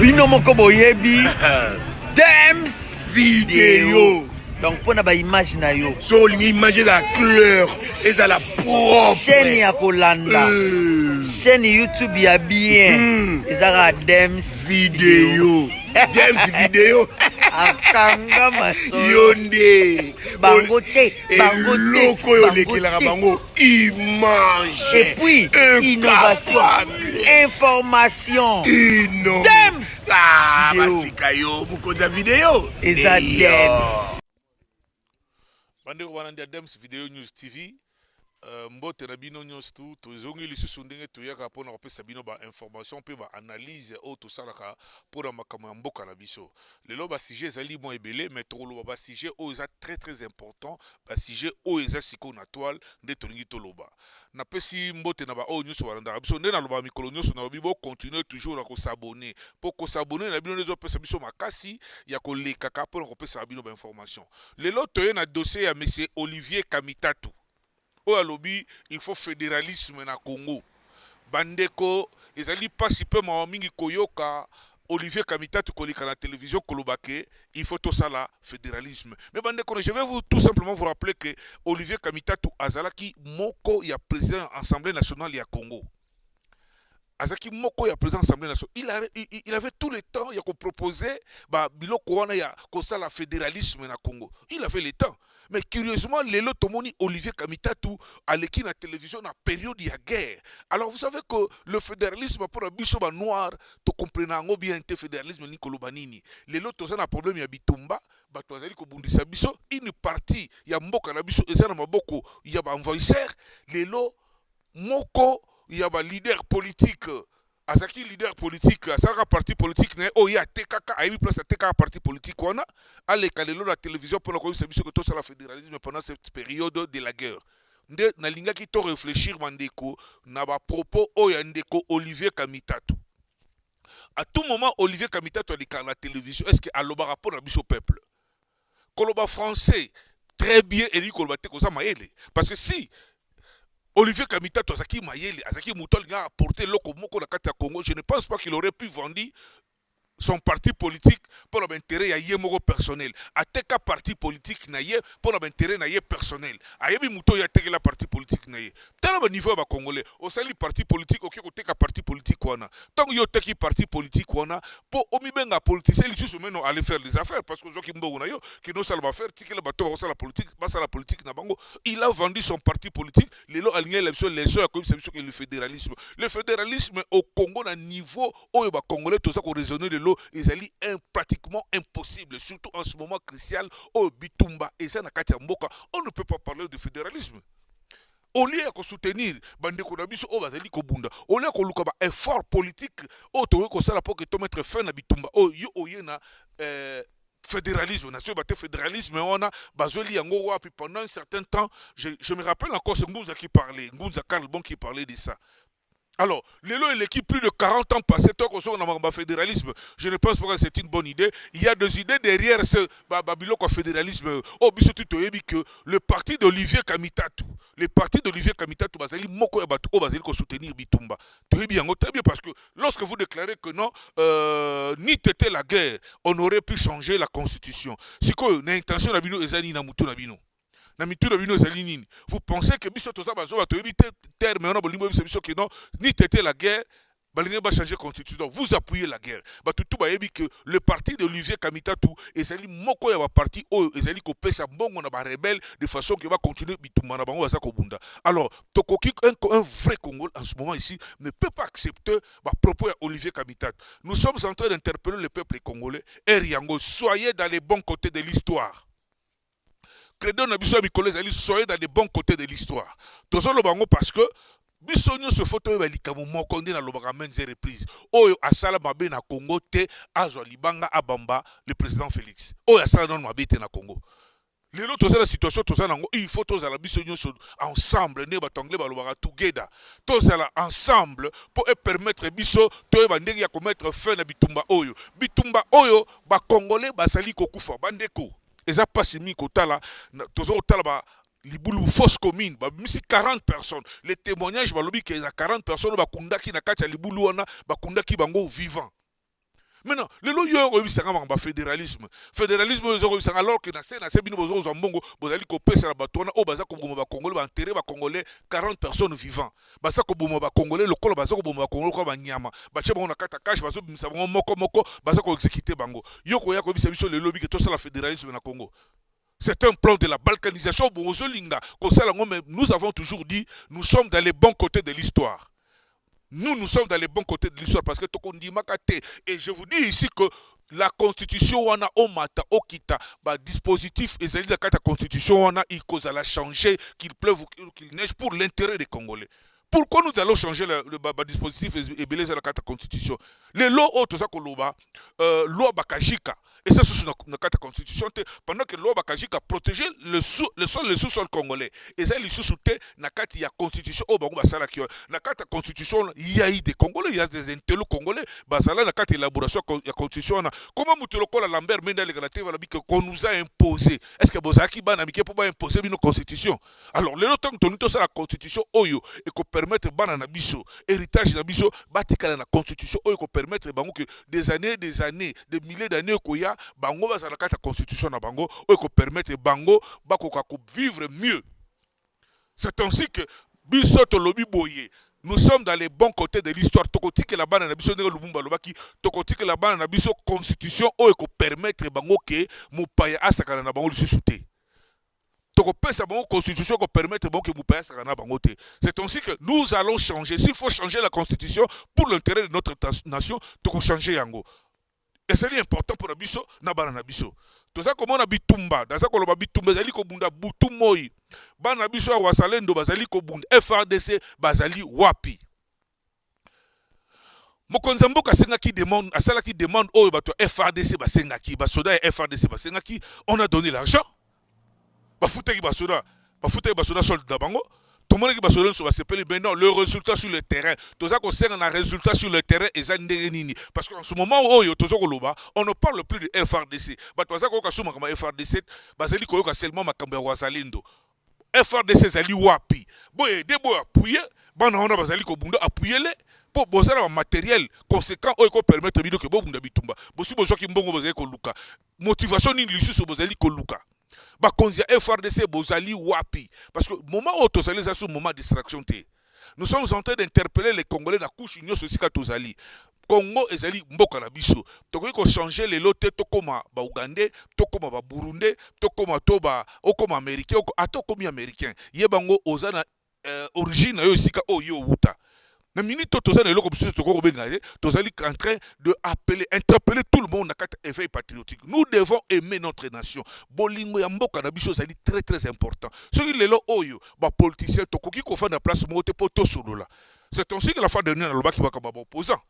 Bino moko boyebi Dems Vidéo. Donc pour na image na yo. So l'image la couleur et à la propre. Chaîne ya kolanda. Chaîne YouTube ya bien. Ezara Dems Vidéo. Dems Vidéo. Akanga maso. Yonde. Bangote. Loko yo lekelaka bango image. Et puis innovation. Information. Dems Vidéo. Batika yo bukoza vidéo. Eza Dems. Bandeko banandia Dems Video News TV. Mbote na bino nyonso tu tozongi lisusu ndenge toyaka mpona kopesa bino ba information mpe ba analyse oyo tosalaka mpona makambo ya mboka na biso. Lelo ba sujet ezali mwa ebele mais tokoloba ba sujet oyo eza très important, ba sujet oyo eza siko na toile nde tolingi toloba. Napesi mbote na ba oyo nyonso balandaka biso nde naloba mikolo nyonso na bibo continuer toujours na kosabone po kosabone na bino nde ezopesa biso makasi ya kolekaka mpona kopesa bino ba information. Lelo toye na dossier ya monsieur Olivier Kamitatu. Oya lobi, il faut fédéralisme na Congo. Bandeko, ezali pasi pe mawa mingi koyoka Olivier Kamitatu kolika na télévision kolobake, il faut tout ça là, fédéralisme. Mais bandeko, je vais tout simplement vous rappeler que Olivier Kamitatu azalaki moko ya président Assemblée nationale ya Congo. Azaki moko ya président Assemblée nationale. Il avait tout le temps ya ko proposer ba biloko wana ya kosala fédéralisme na Congo. Il avait le temps. Mais curieusement, lelo tomoni Olivier Kamitatu aleki na télévision na période de guerre. Alors vous savez que le fédéralisme pour un bisoba noir, to comprenango bien te fédéralisme ni kolobanini. Lelo toza na problème ya bitumba, ba toazali ko bundisa biso une partie ya mboka na biso eza na maboko ya ba envahisseur. Lelo moko ya ba leader politique. Azaki leader politique, azaka parti politique ne o ya tekaka aibi place tekaka parti politique wana ale kalelo la télévision pour la commission que tout ça la fédéralisme pendant cette période de la guerre. Nde na linga ki to réfléchir mandeko na ba propos o ya ndeko Olivier Kamitatu. À tout moment Olivier Kamitatu a la télévision est-ce que aloba rapport na biso peuple. Koloba français très bien et lui koloba te ko ça maele parce que si Olivier Kamitatu azaki mayele, azaki mutol nga apporté loko moko na kati ya Congo, je ne pense pas qu'il aurait pu vendre son parti politique pour l'intérêt ya yé moko personnel. Ateka parti politique na yé pour l'intérêt na yé personnel. Ayebi muto ya teke la parti politique na yé. Tala ba niveau ba congolais, o sali parti politique o keko teka parti politique wana. Tant yo teki parti politique wana, po omi benga politicien li susu meno aller faire des affaires parce que zo ki mbogo na yo ki no sala ba faire tikela bato ba sala politique, ba sala politique na bango, il a vendu son parti politique, lelo aligné l'élection les gens comme c'est que le fédéralisme. Le fédéralisme au Congo na niveau oyo ba congolais to ça ko raisonner de ils allaient pratiquement impossible, surtout en ce moment crucial au Bitumba et ça na katia mboka, on ne peut pas parler de fédéralisme. Au lieu de soutenir bandeko na biso o bazali ko bunda, au lieu ko luka ba effort politique o to ko sala pour que to mettre fin na Bitumba o yo oyena fédéralisme, nation bate fédéralisme on a bazoli yango wapi pendant un certain temps, je me rappelle encore ce Ngunza qui parlait, Ngunza Karl Bon qui parlait de ça. Alors, l'élo et l'équipe, plus de 40 ans passés, tant qu'on soit dans le fédéralisme, je ne pense pas que c'est une bonne idée. Il y a des idées derrière ce babiloko fédéralisme. Oh, que le parti d'Olivier Kamitatu, Bazali Moko et Bato, Bazali ko soutenir Bitumba. Très bien, parce que lorsque vous déclarez que non, ni t'était la guerre, on aurait pu changer la constitution. Si quoi, l'intention d'Abino Ezani Namuto Nabino. Vous pensez que biso toza bazo bato éviter terme on a bolingo biso que non ni tété la guerre balinga ba changer constitution vous appuyez la guerre bato tout ba yebi que le parti de Olivier Kamitatu ezali moko ya ba parti o ezali ko pesa mbongo na ba rebelle de façon que va continuer bitumba na bango baza ko bunda. Alors tokoki un vrai Congolais en ce moment ici ne peut pas accepter ba propos à Olivier Kamitatu. Nous sommes en train d'interpeller le peuple congolais et Riango soyez dans les bons côtés de l'histoire. Credo na biso mikolo ezali soyez dans les bons côtés de l'histoire. Tozolo bango parce que biso nyo se photo ba likamo moko ndina lobaka maintes reprises. Oyo asala mabe na Congo te azwa libanga abamba le président Félix. Oyo asala non mabe te na Congo. Lelo tozala la situation tozala nango il faut tozala biso nyo ensemble ne batanglais balobaka together. Tozala ensemble pour permettre biso to ba ndenge ya ko mettre fin na bitumba oyo. Bitumba oyo ba congolais basali kokufa bandeko. Eza pas si mi kotala tozo tala ba libulu fausse commune ba misi 40 personnes les témoignages ba lobi que 40 personnes ba kundaki na kati ya libulu wana ba kundaki bango vivant Maintenant, le loyo est fédéralisme. Fédéralisme alors que na bino bozo zambongo bozali ko pesa la batona o baza ko boma ba Congolais ba enterrer ba Congolais 40 personnes vivants. Baza ko boma ba Congolais lokolo baza ko boma ba Congolais ko ba nyama. Ba che ba na kata cash bazo bimisa bango moko baza ko exécuter bango. Yoko ya ko bisa biso le lobby que tout ça la fédéralisme na Congo. C'est un plan de la balkanisation. Nous avons toujours dit, nous sommes dans les bons côtés de l'histoire. Nous sommes dans les bons côtés de l'histoire parce que et je vous dis ici que la constitution wana omata okita ba dispositif ezali la constitution wana il cause à la changer qu'il pleuve ou qu'il neige pour l'intérêt des Congolais. Pourquoi nous allons changer le dispositif et beleza la constitution? Les lois autres ça koloba loi bakajika. Et ça, c'est une carte constitution. Pendant que l'Oba Kajika protégeait le sous-sol congolais. Et ça, il sous-soutait la carte, il y a constitution. Oh, bah, la carte constitution, il y a des Congolais, il y a des intello congolais. Bah, ça, la carte élaboration, il y a constitution. Comment Mouteloko, la Lambert, Menda, les Galatés, qu'on nous a imposé? Est-ce que Bozaki, Banamike, pour imposer nos constitutions? Alors, le temps que nous avons la constitution, Oyo, et qu'on permette Bananabiso, héritage Nabiso, Batika, la constitution, Oyo, qu'on permette que des années, des milliers d'années, Koya, bango ba la constitution na bango ou ko permettre bango ba ko vivre mieux. C'est ainsi que biso to lobi boye. Nous sommes dans les bons côtés de l'histoire. Tokoti que la bana na biso ne lubumba lobaki, tokoti que la bana na biso constitution ou ko permettre bango que mupaya asakana na bango lisusuté. Toko pesa bango constitution ko permettre bango que mupaya asakana na bango te. C'est ainsi que nous allons changer. S'il faut changer la constitution pour l'intérêt de notre nation, toko changer yango. Et c'est important pour Abisso, Nabana Nabiso. Tout ça, comme on a bitumba, dans ça, on a bitumba, Bazali Kobunda, Boutumoi, Banabiso, Wasalendo, Bazali Kobunda, FRDC, Bazali Wapi. Mokonzambo Kasengaki demande, à cela qui demande, oh, FRDC, Basengaki, Basoda et FRDC, Basengaki, on a donné l'argent. Bafouteki Basoda soldat bango. Tout le monde qui va s'appeler maintenant le résultat sur le terrain. Tout ça concerne un résultat sur le terrain et ça parce qu'en ce moment où on ne parle plus de FRDC. Tout ça qu'on FRDC, basali koyoka seulement makambo wazalendo. FRDC zali wapi. Boy debo appuyer, bana on a basali ko bunda appuyer les pour bosser un matériel conséquent qui permettre de que bunda bitumba. Bosi bozo ki mbongo bozali ko luka. Motivation ni lisusu bozali ko luka. Bakonzia FRDC bozali wapi parce que moment où tozali za sur moment distraction te. Nous sommes en train d'interpeller les Congolais na couche union sociale tozali. Congo ezali mboka na biso. Tokoki ko changer les lots to koma ba Ougandais, to koma ba Burundais, to koma toba o koma américain, ato komi américain. Yebango ozana origine yo sika o yo wuta. Na minute tozali eloko biso toko bengaye, tozali en train de interpeller tout le monde na kata éveil patriotique. Nous devons aimer notre nation. Bolingo ya mboka na biso zali très très important. Ce qui lelo oyo ba politicien tokoki ko fa na place mote po to solola. C'est ainsi que la fois dernière na lobaki ba kamba opposant.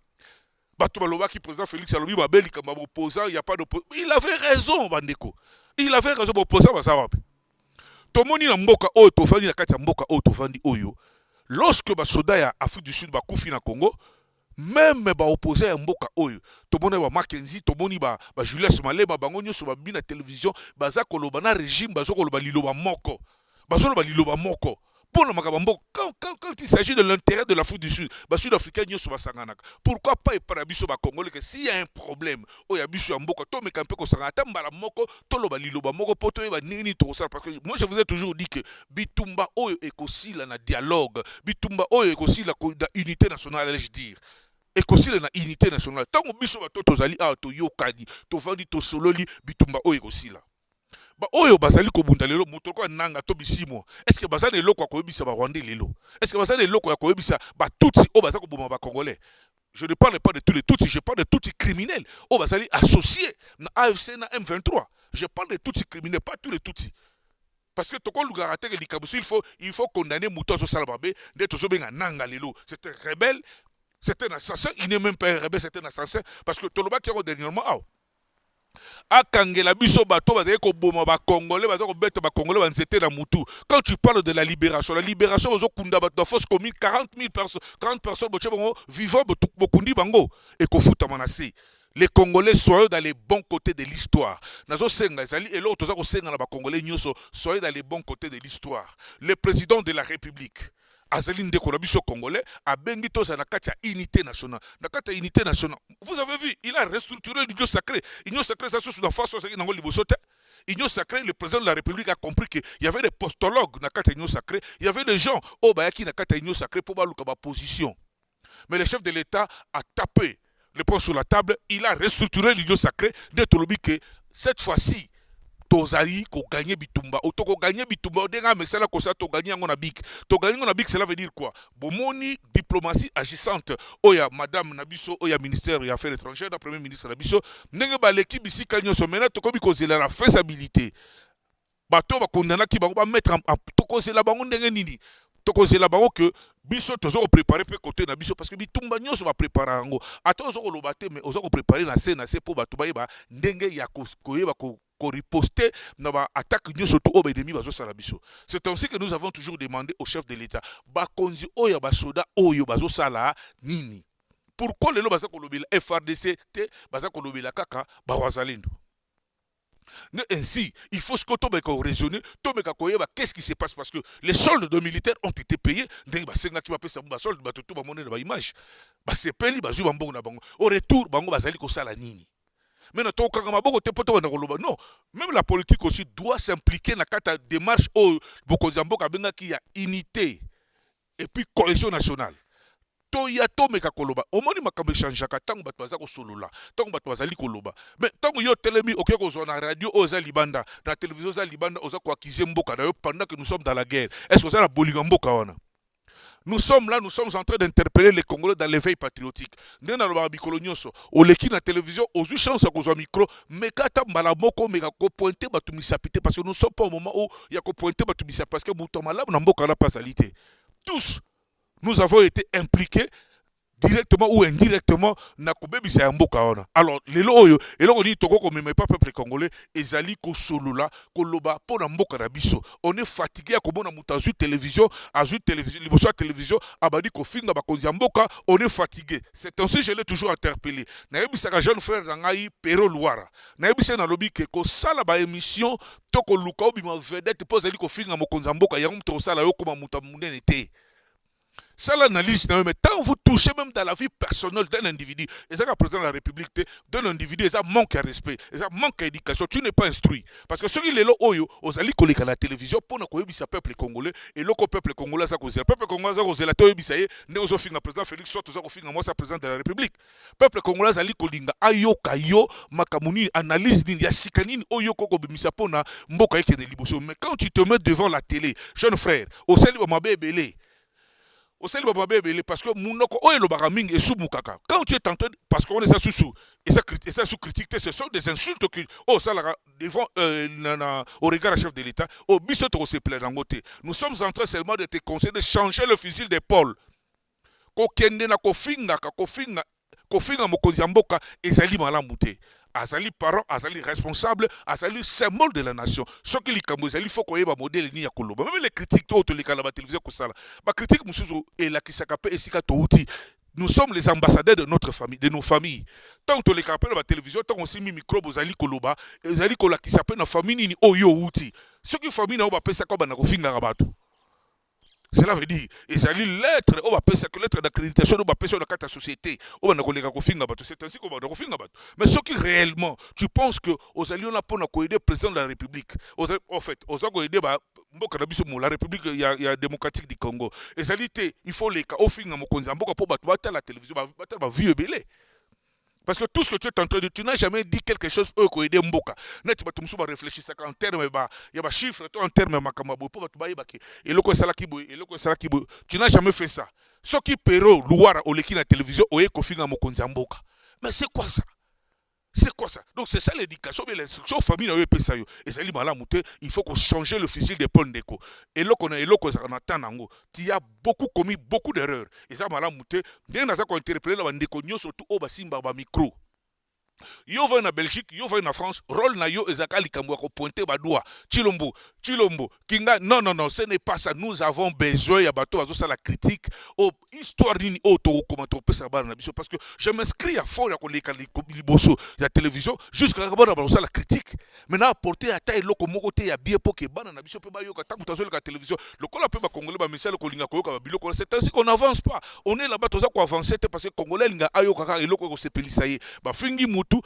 Bato ba lobaki président Félix Alobi ba beli kamba opposant, il y a pas d'opposant. Il avait raison bandeko. Il avait raison opposant ba sawapi. Tomoni na mboka oyo tofandi na kati ya mboka oyo tofandi oyo. Lorsque basoda ya Afrique du Sud bakufi na Congo, même ba opposé à mboka oyo, to moni ba Mackenzie, to moni ba Julius Malema bango nyoso ba bina télévision, baza koloba na régime bazo koloba liloba moko. Bazo koloba liloba moko. Pour le Makabambo, quand il s'agit de l'intérêt de l'Afrique du Sud, les Sud-Africains nyoso ba sanganaka. Pourquoi pas et para biso ba Congolais que s'il y a un problème, o ya biso ya mboka to me kampe ko sangata mbala moko, to loba liloba moko poto ba nini to ça parce que moi je vous ai toujours dit que bitumba oyo ekosila na dialogue, bitumba oyo ekosila na unité nationale, allais-je dire. Ekosila na unité nationale. Tant que biso ba to zali a to yokadi, to vandi to sololi bitumba oyo ekosila. Ba oyo bazali ko bunda lelo motoko nanga to bisimo. Est-ce que bazali lelo kwa koyebisa ba Rwandais lelo? Est-ce que bazali lelo kwa koyebisa ba tutsi o bazali ko boma ba Congolais? Je ne parle pas de tous les tutsis, je parle de tutsis criminels. O bazali associés na AFC na M23. Je parle de tutsis criminels, pas tous les tutsis. Parce que toko lugarate ke likabusu il faut condamner Mutozo Salababé de tozo benga nanga lelo. C'est un rebelle, c'est un assassin, il n'est même pas un rebelle, c'est un assassin parce que Toloba qui a dernièrement akangela biso bato bazali ko boma ba Congolais bazali ko beta ba Congolais ba nzete na mutu. Quand tu parles de la libération bazo kunda bato fausse commune 40 personnes boche bango vivant bokundi bango et ko futa manasi. Les Congolais soyez dans les bons côtés de l'histoire. Nazo senga ezali et l'autre ko senga na ba Congolais nyoso soyez dans les bons côtés de l'histoire. Le président de la République azali ndeko na biso congolais abengi toza na kati ya unité nationale na kati ya unité nationale. Vous avez vu, il a restructuré l'union sacrée. Union sacrée ça sous la face c'est nango libosote. Union sacrée, le président de la République a compris qu'il y avait des postologues dans la Union sacrée, il y avait des gens au Bayaki dans la Union sacrée pour voir la position. Mais le chef de l'État a tapé le poing sur la table, il a restructuré l'union sacrée, de Tolobi que cette fois-ci, tozali ko gagner bitumba auto ko gagner bitumba denga mesala ko sa to gagner ngona bik to gagner ngona bik, cela veut dire quoi? Bomoni diplomatie agissante oya madame nabiso oya ministère des affaires étrangères da premier ministre nabiso ndenge ba l'équipe bisi kanyo so mena to kobi ko zela la faisabilité bato ba kondana ki ba mettre en to ko zela bango ndenge nini to ko zela bango que biso tozo ko préparer pe côté na biso parce que bitumba nyoso ba préparer ngo ato zo ko lobate mais ozo ko préparer na se pour bato ba yeba ndenge ya ko yeba ko riposter na ba attaque surtout au ennemi bazo sala biso. C'est ainsi que nous avons toujours demandé au chef de l'État ba konzi oyo ba soda oyo bazo sala nini. Pourquoi lelo baza ko lobela FRDC te baza ko lobela kaka ba wazalendo. Ainsi, il faut ce que tu as raisonné, qu'est-ce qui se passe parce que les soldes de militaires ont été payés. Au retour, non, même la politique aussi doit s'impliquer dans la démarche où il y a unité et puis cohésion nationale. Toya tomeka koloba omoni makambo changeaka tango bato baza ko solola tango bato bazali koloba mais tango yo telemi oké ko na radio oza libanda na télévision oza libanda oza ko accuser mboka na yo pendant que nous sommes dans la guerre. Est-ce que ça na bolinga mboka wana? Nous sommes là, nous sommes en train d'interpeller les Congolais dans l'éveil patriotique. Nous sommes dans Bikolonioso. Au leki na télévision, aux eu chance à cause du micro, mais quand tu as moko mais ko pointer ba tumisapité parce que nous sommes pas au moment où il y a ko pointer ba tumisapité parce que mutomala na mboka na pasalité. Tous nous avons été impliqués directement ou indirectement na kobebisa ya mboka wana. Alors lelo oyo eloko ni toko ko meme pas peuple congolais ezali ko solola ko loba po na mboka na biso. On est fatigué à komona mutazu télévision, azu télévision, liboso télévision abadi ko finga ba konzi mboka, on est fatigué. C'est ainsi je l'ai toujours interpellé. Na yebisa ka jeune frère ngai Pero Luara. Na yebisa na lobi ke ko sala ba émission toko luka obima vedette po zali ko finga mokonza mboka ya mto sala yo koma muta munene te. Ça l'analyse, mais tant vous touchez même dans la vie personnelle d'un individu, et ça, le président de la République, d'un individu, ça manque de respect, et ça manque d'éducation, tu n'es pas instruit. Parce que ceux qui sont oyo, aux alliés collègues à la télévision, pour ne pas le peuple congolais, et le peuple congolais, ça cause le peuple congolais, ça cause la télévision, ne vous offrez le président Félix, soit vous offrez moi, ça président de la République. Peuple congolais, ça allié collègues, ayo, kayo, makamuni, analyse, ya sikanine, oyo, koko, bimisa, pona, mboka, eke, de liboso. Mais quand tu te mets devant la télé, jeune frère, au sel, mabé, belé, parce que quand tu es en train parce qu'on est ça sous et ça sous critique, ce sont des insultes qui ça devant au regard du chef de l'État au biso to se plaît ngote. Nous sommes en train seulement de te conseiller de changer le fusil d'épaule ko kende na ko finga mokonzi mboka ezali malamu te. Azali parent, azali responsable, azali symbole de la nation. Ce qui il faut qu'on ait un modèle ni à Koloba. Même les critiques autour de la télévision que ça. Ma critique et la qui s'appelle et sika touti. Nous sommes les ambassadeurs de notre famille, de nos familles. Tant que les capels de la télévision, tant qu'on s'est mis micro, aux ali Koloba, les ali Kola qui s'appelle la famille ni oyo outi. Ce qui famille n'a pas pensé comme un fin d'arabato. Cela veut dire, ils allaient lettre, on va payer cette lettre d'accréditation, on va payer sur la carte de la société, on va aller c'est ainsi qu'on va aller. Mais ce qui réellement, tu penses que aux alliés on a pour aider le président de la République, en fait, aux alliés aider la République il y a démocratique du Congo. Les alliés, il faut les cas au fin pour battre la télévision, battre vieux belé. Parce que tout ce que tu es en train de dire, tu n'as jamais dit quelque chose eux qui aident Mboka. Net tu me réfléchir ça en termes il y a chiffres en termes makamabo pour tu baïbaki et le ko tu n'as jamais fait ça. Ce qui Pero Luara au leki na télévision oye ko finga mokonzi Mboka. Mais c'est quoi ça? C'est quoi ça? Donc c'est ça l'éducation, mais l'instruction famille n'a pas ça. Et ça il faut qu'on change le fusil des ponts d'écho. Et là qu'on a il y a beaucoup commis beaucoup d'erreurs. Et ça m'a mouté. Dès qu'on a interpellé la bandeko surtout au basimba ba micro. Yo va na Belgique, yo va na France, rôle na yo ezaka likambo ko pointer badoua. Chilombo, Kinga, non, ce n'est pas ça. Nous avons besoin ya bato azo ça la critique au histoire d'une autre commentaire pesa bana biso parce que je m'inscris à fond ya ko leka liboso ya télévision jusqu'à ba ça la critique. Maintenant apporter à taille loko moko te ya bien poke bana na biso pe ba yo ka tangu tazo la télévision. Le kola pe ba congolais ba message ko linga ko yoka ba biloko c'est ainsi qu'on n'avance pas. On est là-bas toza ko avancer parce que congolais linga ayo kaka eloko ko sepelisa ye. Ba fingi mutu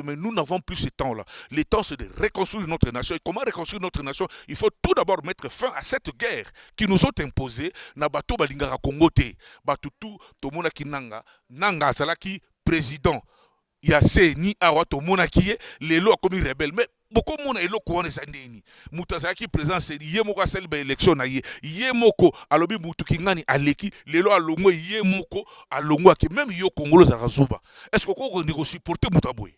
mais nous n'avons plus ce temps-là. Le temps, c'est de reconstruire notre nation. Et comment reconstruire notre nation? Il faut tout d'abord mettre fin à cette guerre qui nous ont imposé. Na bato balingara Congo te. Bato tout, tomona ki nanga azalaki président. Yase ni awa tomona ki ye, lelo a commis rebelle. Mais beaucoup de gens ont été zandeni. Moutazaki présent c'est yemoko a celle élection na ye. Yemoko alobi mutukingani aleki lelo alongo yemoko alongo ki même yo Congolo za razuba. Est-ce que on peut supporter Mutaboy?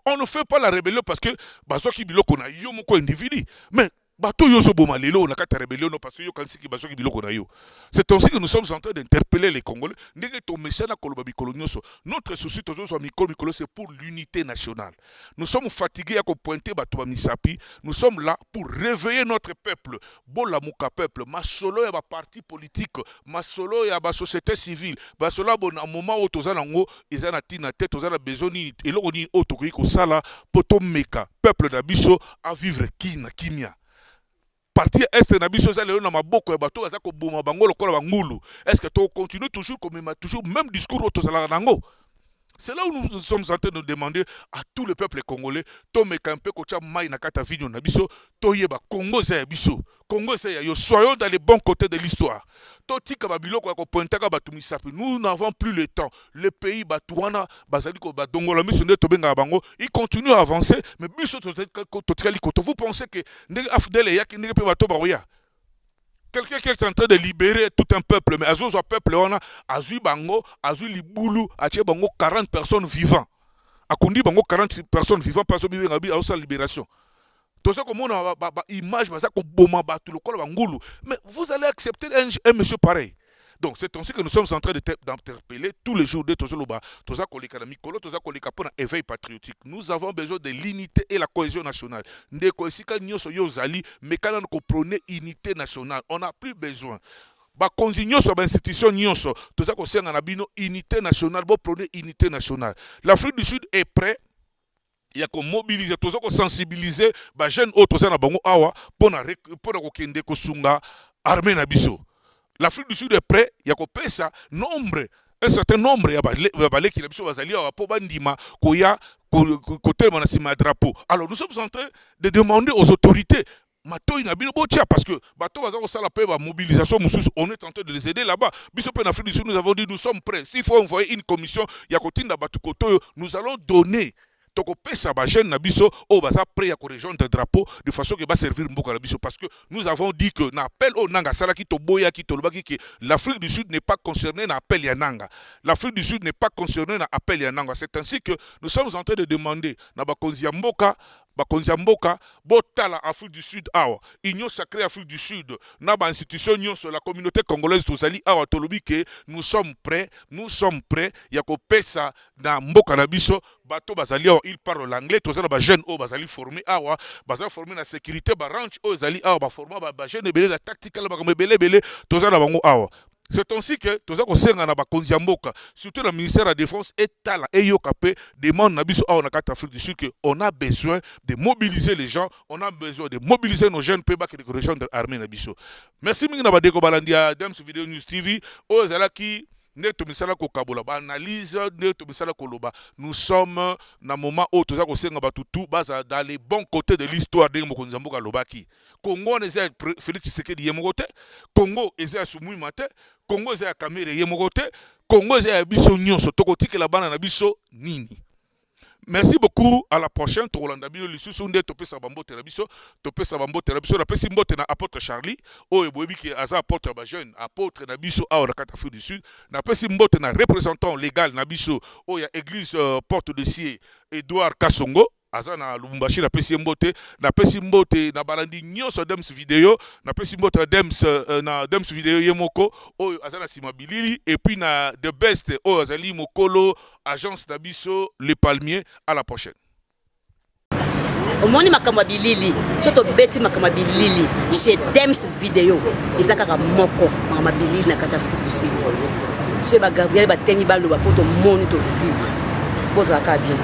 On ne fait pas la rébellion parce que bazoki biloko na yomoko individu. Mais bato yo so boma lelo na kata rébellion parce que yo kansiki bazoki biloko na yo. C'est ainsi que nous sommes en train d'interpeller les Congolais. Ndenge to mesana koloba bikolo nyonso. Notre souci toujours so mikolo c'est pour l'unité nationale. Nous sommes fatigués à pointer bato ba misapi. Nous sommes là pour réveiller notre peuple. Bola muka peuple, masolo ya ba parti politique, masolo ya ba société civile, masolo bona moment où toza nango ezana tina tête toza bezoni eloko ni otokoki ko sala poto meka peuple na biso à vivre kimia. Parti est na biso za lelo na maboko ya bato aza ko boma bango lokola bangulu. Est-ce que tu continues toujours comme toujours même discours autosala nango? C'est là où nous sommes en train de demander à tout le peuple congolais, Tome Kampe Kocha Mai Nakata Vigno Nabiso, Toyeba, Congo Zé Biso, Congo Zé Yo, soyons dans les bons côtés de l'histoire. Totika Babilo Kwako Pointaka Batumisapi, nous n'avons plus le temps. Le pays Batouana, Bazaliko Badongo, la mission de Tobenga Bango, il continue à avancer, mais Biso Totkali Koto, vous pensez que Nege Afdele Yak Nege Bato Baroya? Quelqu'un qui est en train de libérer tout un peuple, mais Azozo peuple, on a Azu Bango, Azu Liboulou, Ache Bango 40 personnes vivants. Akundi Bango 40 personnes vivants, parce que Bibi a sa libération. Tout ça comme on a image, mais ça comme Boma Batu, le col Bangoulou. Mais vous allez accepter un monsieur pareil. Donc c'est ainsi que nous sommes en train d'interpeller tous les jours de Tozoloba, Toza Koleka Mikolo, Toza Koleka pour un éveil patriotique. Nous avons besoin de l'unité et la cohésion nationale. Ndeko Esika Nyoso Yozali, mais quand on prône unité nationale, on n'a plus besoin. Ba konzinyo sur l'institution Nyoso, Toza Kosenga Nabino, unité nationale, bo prône unité nationale. L'Afrique du Sud est prête. Il y a qu'on mobiliser, tout ça qu'on sensibiliser, les jeunes autres, ça n'a pas pour kende kosunga armée nabiso. L'Afrique du Sud est prêt, il y a qu'on paie ça, un certain nombre, il y a balé qui nabiso bazali, il y a pour bandima, koya, côté manasima drapeau. Alors nous sommes en train de demander aux autorités. Parce que la mobilisation, on est en train de les aider là-bas. En Afrique du Sud, nous avons dit nous sommes prêts. S'il faut envoyer une commission, nous allons donner. Toko pesa ba jeune na biso o baza prêt à rejoindre le drapeau de façon que va servir mboka na biso parce que nous avons dit que n'appel au nanga sala ki to boya ki to lobaki que l'Afrique du Sud n'est pas concernée na appel ya nanga. L'Afrique du Sud n'est pas concernée na appel ya nanga. C'est ainsi que nous sommes en train de demander na bakonzi ya mboka botala Afrique du Sud awa Union sacrée Afrique du Sud na ba institution nyonso la communauté congolaise tozali awa tolobi que nous sommes prêts ya ko pesa na mboka na biso bato bazali awa ils parlent l'anglais tozala ba jeune o bazali formé awa bazali formé na sécurité ba ranch o zali awa ba former ba jeune belé la tactical ba belé tozala bango awa. C'est ainsi que tous les gens surtout le ministère de la Défense et Tala et Yokapé demandent à l'Afrique du Sud qu'on a besoin de mobiliser les gens, on a besoin de mobiliser nos jeunes pays qui rejoignent l'armée Nabiso. Merci Mingi Nabadeko Balandia, Dems Video News TV, Ozalaki. Analyse, nous sommes dans un moment où tout dans les bons côtés de l'histoire de Mokonzamboka Lobaki. Congo est Félix Tshisekedi Yemogote, Congo est à Soumoui Mate, Congo est à Kamere Yemogote, Congo est à Biso Nyonso, Tokoti que la banane Biso Nini. Merci beaucoup, à la prochaine. Tolanda bino lisusunde topé sabambo terabiso, la pesi mbote na apôtre Charlie, o ebobi ki aza apôtre ba jeune, apôtre na biso a la Afrique du Sud, na pesi mbote na représentant légal na biso o ya église porte de Sié Edouard Kassongo. aza na Lubumbashi na pesi mbote na pesi mbote na balandi nyonso Dems Video na pesi mbote na Dems Video yemoko oyo aza na sima bilili et puis na the best oyo azali mokolo agence d'Abisso Les Palmiers. À la prochaine. Omoni makamwa bilili soto beti makamwa bilili chez Dems Video ezaka moko makamwa bilili na kata Afrique du Sud c'est ba Gabriel ba tengi ba lo ba poto moni to vivre bozaka bien.